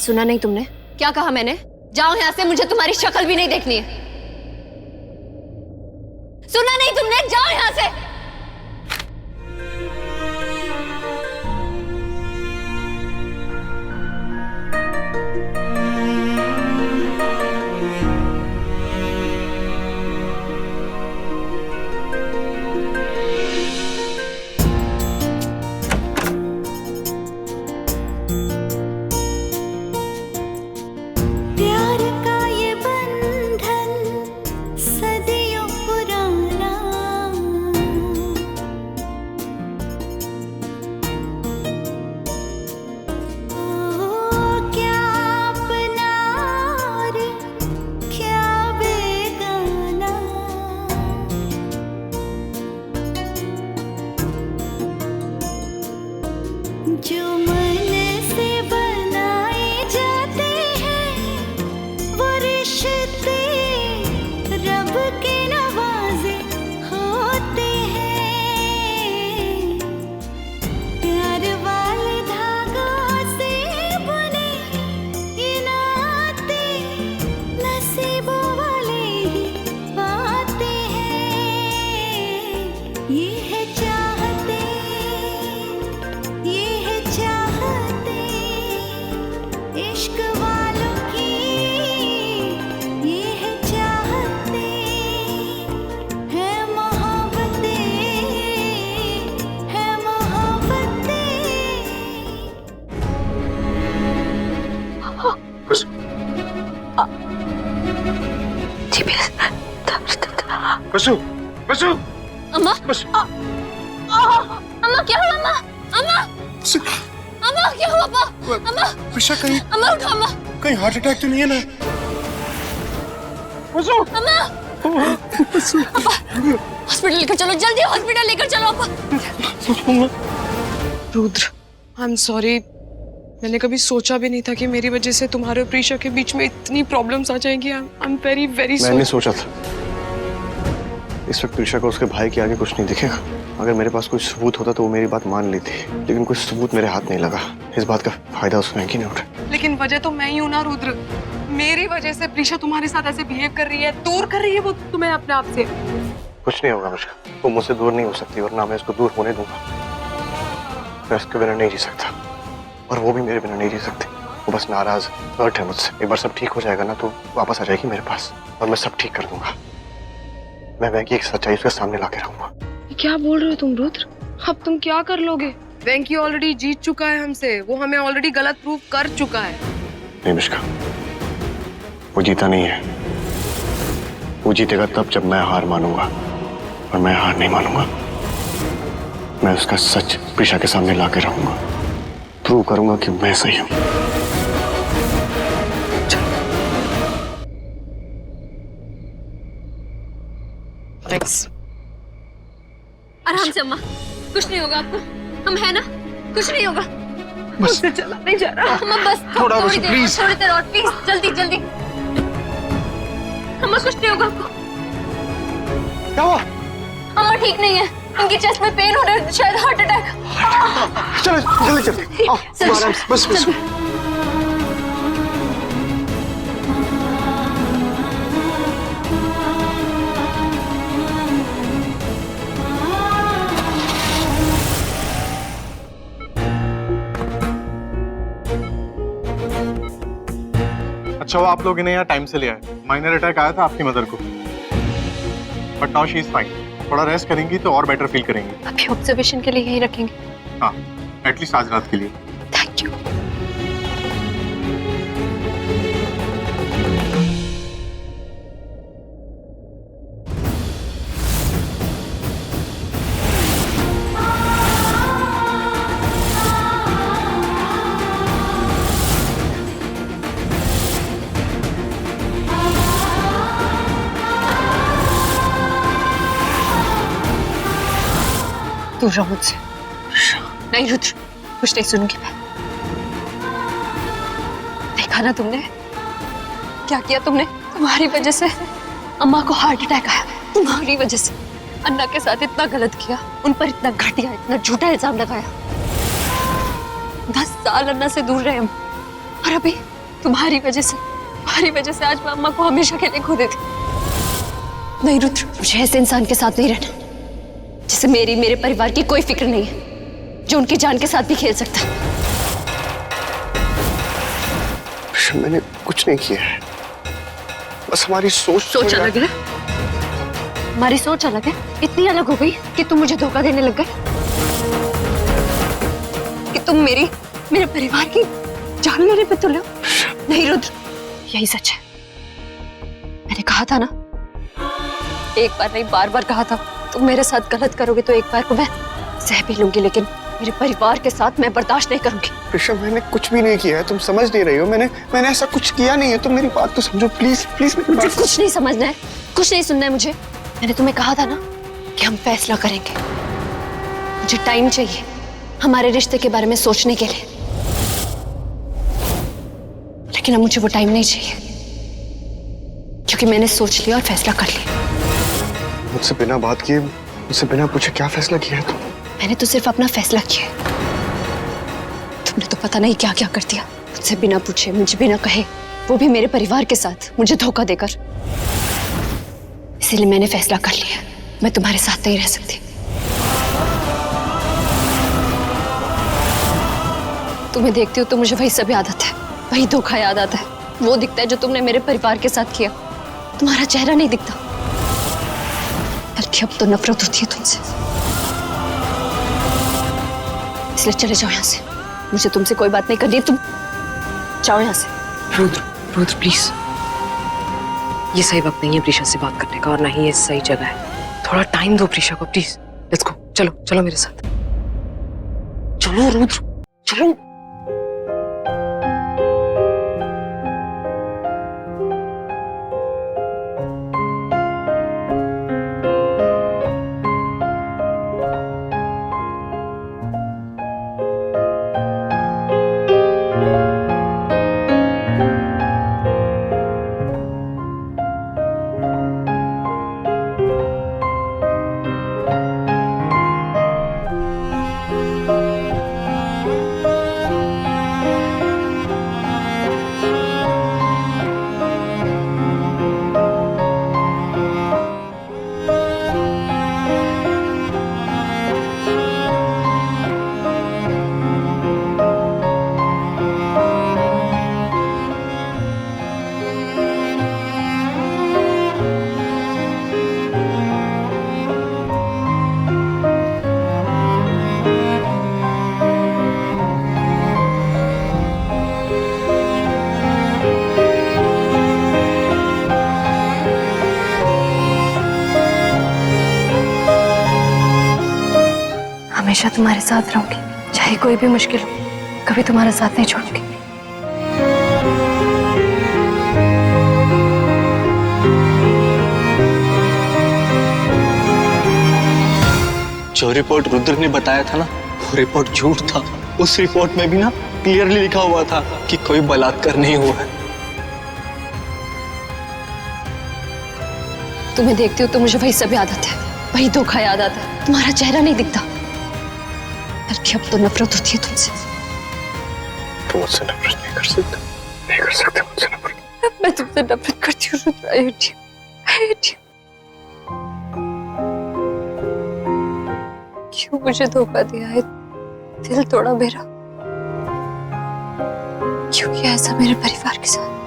सुना नहीं तुमने? क्या कहा मैंने? जाओ यहाँ से, मुझे तुम्हारी शक्ल भी नहीं देखनी है। सुना नहीं तुमने? जाओ यहाँ से। जो मन से बनाए जाते हैं वो रिश्ते रब के नवाजे होते हैं। प्यार वाले धागों से बुने ये नाते नसीबों वाले ही पाते हैं। ये है चाहते, ये है चाहते इश्क वालों की, ये है चाहते है मोहब्बतें, है मोहब्बतें। बस बसु बसु अम्मा, बस अम्मा क्या हुआ? अम्मा, अम्मा, अम्मा क्या हुआ? अम्मा, अम्मा, प्रीशा कहीं अम्मा उठो। अम्मा, कहीं हार्ट अटैक तो नहीं है ना? बसु अम्मा, हॉस्पिटल लेकर चलो, जल्दी हॉस्पिटल लेकर चलो। अम्मा, रुद्र, आई एम सॉरी। मैंने कभी सोचा भी नहीं था कि मेरी वजह से तुम्हारे और प्रीशा के बीच में इतनी प्रॉब्लम्स आ जाएंगी। आई एम वेरी वेरी मैंने सॉरी। सोचा था इस वक्त प्रीशा को उसके भाई के आगे कुछ नहीं दिखेगा। अगर मेरे पास कोई सबूत होता तो वो मेरी बात मान लेती, लेकिन कोई सबूत मेरे हाथ नहीं लगा। इस बात का फायदा उसने नहीं उठाया। लेकिन वजह तो मैं ही हूं ना रुद्र। मेरी वजह से प्रीशा तुम्हारे साथ ऐसे बिहेव कर रही है, दूर कर रही है वो तुम्हें अपने आप से। कुछ नहीं होगा मुझको, वो मुझसे दूर नहीं हो सकती, वरना मैं इसको दूर होने दूंगा। मैं उसके बिना नहीं जी सकता और वो भी मेरे बिना नहीं जी सकती। वो बस नाराज हर्ट है मुझसे। एक बार सब ठीक हो जाएगा ना तो वापस आ जाएगी मेरे पास और मैं सब ठीक कर दूंगा। मैं वेंकी एक सच्चाई उसके सामने ला के रहूंगा। क्या बोल रहे हो तुम रुद्र? अब तुम क्या कर लोगे? वेंकी ऑलरेडी जीत चुका है हमसे, वो हमें ऑलरेडी गलत प्रूव कर चुका है। नहीं मिश्का, वो जीता नहीं है। वो जीतेगा तब जब मैं हार मानूंगा, और मैं हार नहीं मानूंगा। मैं उसका सच प्रीशा के सामने ला के रहूंगा, प्रूव करूंगा कि मैं सही हूं। आराम से अम्मा, कुछ नहीं होगा आपको। हम है ना, कुछ नहीं होगा। मुझसे चला नहीं जा रहा। अम्मा बस थोड़ा थोड़ी बस, देर, प्लीज। थोड़ी देर और प्लीज, जल्दी जल्दी। अम्मा कुछ नहीं होगा आपको। क्या हुआ? अम्मा ठीक नहीं है, इनकी चेस्ट में पेन हो रहा है, शायद हार्ट अटैक। चलो जल्दी चलो। आओ, आराम से, बस बस। अच्छा, वो आप लोग इन्हें यहाँ टाइम से ले आए। माइनर अटैक आया था आपकी मदर को, but now she is fine. थोड़ा रेस्ट करेंगी तो और बेटर फील करेंगी। अभी ऑब्जर्वेशन के लिए यहीं रखेंगे। हाँ, एटलीस्ट आज रात के लिए। Thank you. दूर रहो मुझसे। नहीं रुद्र, कुछ नहीं सुनूंगी मैं। देखा ना तुमने क्या किया तुमने? तुम्हारी वजह से अम्मा को हार्ट अटैक आया, तुम्हारी वजह से। अन्ना के साथ इतना गलत किया, उन पर इतना घटिया, इतना झूठा इल्जाम लगाया। 10 साल अन्ना से दूर रहे हम, और तुम्हारी वजह से आज मैं अम्मा को हमेशा के लिए खो देती। नहीं रुद्र, मुझे ऐसे इंसान के साथ नहीं रहना जिसे मेरे परिवार की कोई फिक्र नहीं है, जो उनकी जान के साथ भी खेल सकता। मैंने कुछ नहीं किया है, बस हमारी सोच अलग है। हमारी सोच अलग है, इतनी अलग हो गई कि तुम मुझे धोखा देने लग गए, कि तुम मेरे परिवार की जान लेने पे तुले हो। नहीं रुद्र, यही सच है। मैंने कहा था ना, एक बार नहीं बार कहा था, तुम मेरे साथ गलत करोगे तो एक बार को मैं सह भी लूंगी, लेकिन मेरे परिवार के साथ मैं बर्दाश्त नहीं करूंगी। प्रिशा, मैंने कुछ भी नहीं किया है, तुम समझ नहीं रही हो। मैंने ऐसा कुछ किया नहीं है, तुम मेरी बात तो समझो प्लीज प्लीज। मुझे कुछ नहीं समझना है, कुछ नहीं सुनना है मुझे। मैंने तुम्हें कहा था ना कि हम फैसला करेंगे। मुझे टाइम चाहिए हमारे रिश्ते के बारे में सोचने के लिए, लेकिन अब मुझे वो टाइम नहीं चाहिए, क्योंकि मैंने सोच लिया और फैसला कर लिया। मुझसे बिना बात किए, मुझसे बिना पूछे क्या फैसला किया है तुमने? मैंने तो सिर्फ अपना फैसला किया। तुमने तो पता नहीं क्या क्या कर दिया, मुझसे बिना पूछे, मुझे बिना कहे, वो भी मेरे परिवार के साथ, मुझे धोखा देकर। इसीलिए मैंने फैसला कर लिया, मैं तुम्हारे साथ नहीं रह सकती। तुम्हें देखती हो तो मुझे वही सब याद आता है, वही धोखा याद आता है। वो दिखता है जो तुमने मेरे परिवार के साथ किया, तुम्हारा चेहरा नहीं दिखता। बल्कि अब तो नफरत होती है तुमसे। इसलिए चले जाओ यहाँ से, मुझे तुमसे कोई बात नहीं करनी। तुम जाओ यहाँ से। रुद्र प्लीज, ये सही वक्त नहीं है प्रीशा से बात करने का, और ना ही ये सही जगह है। थोड़ा टाइम दो प्रीशा को प्लीज। लेट्स गो, चलो मेरे साथ। चलो रुद्र, चलो। हमेशा तुम्हारे साथ रहूंगी, चाहे कोई भी मुश्किल हो, कभी तुम्हारा साथ नहीं छोड़ूंगी। जो रिपोर्ट रुद्र ने बताया था ना, वो रिपोर्ट झूठ था। उस रिपोर्ट में भी ना क्लियरली लिखा हुआ था कि कोई बलात्कार नहीं हुआ है। तुम्हें देखती हो तो मुझे वही सब याद आता है, वही धोखा याद आता है। तुम्हारा चेहरा नहीं दिखता, बल्कि अब तो नफरत होती है तुमसे। तुम मुझसे नफरत नहीं कर सकते मुझसे नफरत। मैं तुमसे नफरत करती हूँ Rudra. I hate you. I hate you. क्यों मुझे धोखा दिया है, दिल तोड़ा मेरा? क्यों किया ऐसा मेरे परिवार के साथ?